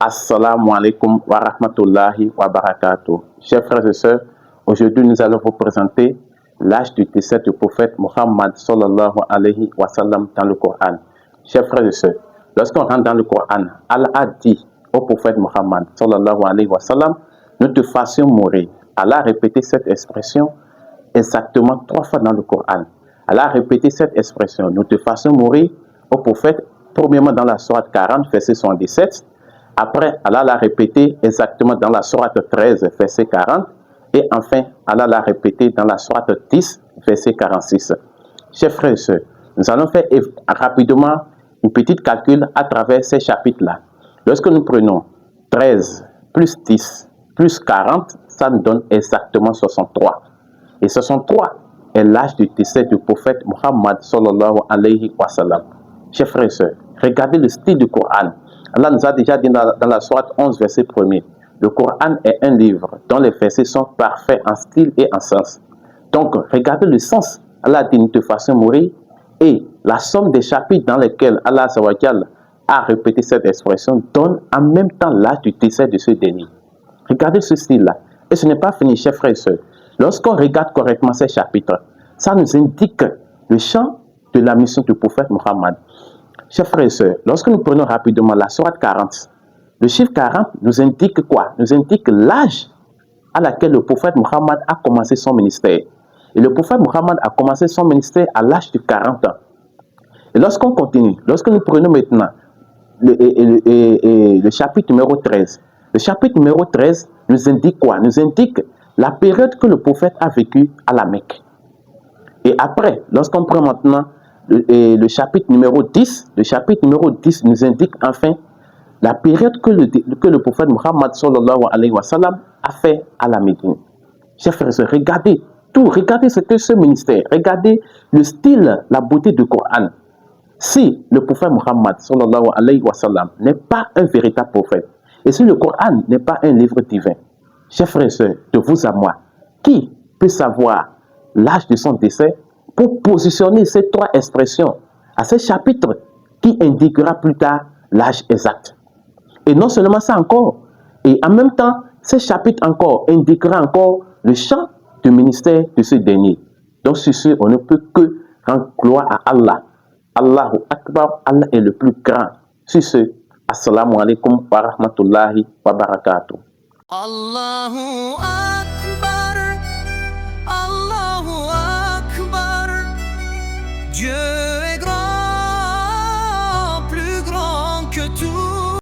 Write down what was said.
Assalamu alaikum wa rahmatullahi wa barakatuh. Chers frères et sœurs, aujourd'hui nous allons vous présenter l'âge du décès du prophète Muhammad sallallahu alayhi wa sallam dans le Coran. Chers frères et sœurs, lorsqu'on rentre dans le Coran, Allah a dit au prophète Muhammad sallallahu alayhi wa sallam, nous te fassions mourir. Allah a répété cette expression exactement 3 fois dans le Coran. Allah a répété cette expression, nous te fassions mourir au prophète, premièrement dans la sourate 40, verset 77. Après, Allah l'a répété exactement dans la sourate 13, verset 40. Et enfin, Allah l'a répété dans la sourate 10, verset 46. Chers frères et sœurs, nous allons faire rapidement une petite calcul à travers ces chapitres-là. Lorsque nous prenons 13 plus 10 plus 40, ça nous donne exactement 63. Et 63 est l'âge du décès du prophète Muhammad sallallahu alayhi wa sallam. Chers frères et sœurs, regardez le style du Coran. Allah nous a déjà dit dans la sourate 11, verset 1er, le Coran est un livre dont les versets sont parfaits en style et en sens. Donc, regardez le sens. Allah dit, nous te faisons mourir. Et la somme des chapitres dans lesquels Allah a répété cette expression donne en même temps l'âge du décès de ce dernier. Regardez ce style-là. Et ce n'est pas fini, chers frères et sœurs. Lorsqu'on regarde correctement ces chapitres, ça nous indique le champ de la mission du prophète Muhammad. Chers frères et sœurs, lorsque nous prenons rapidement la sourate 40, le chiffre 40 nous indique quoi? Nous indique l'âge à laquelle le prophète Muhammad a commencé son ministère. Et le prophète Muhammad a commencé son ministère à l'âge de 40 ans. Et lorsqu'on continue, lorsque nous prenons maintenant le chapitre numéro 13, le chapitre numéro 13 nous indique quoi? Nous indique la période que le prophète a vécue à la Mecque. Et après, lorsqu'on prend maintenant le chapitre numéro 10, le chapitre numéro 10 nous indique enfin la période que le prophète Muhammad sallallahu alayhi wa sallam a fait à la Médine. Chers frères et sœurs, regardez tout, regardez ce que ce ministère, regardez le style, la beauté du Coran. Si le prophète Muhammad sallallahu alayhi wa sallam n'est pas un véritable prophète, et si le Coran n'est pas un livre divin, chers frères et sœurs, de vous à moi, qui peut savoir l'âge de son décès pour positionner ces 3 expressions à ce chapitre qui indiquera plus tard l'âge exact? Et non seulement ça encore, et en même temps, ce chapitre encore indiquera encore le champ du ministère de ce dernier. Donc sur ce, on ne peut que rendre gloire à Allah. Allahu Akbar, Allah est le plus grand. Sur ce, assalamu alaikum wa rahmatullahi wa barakatuh. Allahu Akbar, Allahu Akbar, Dieu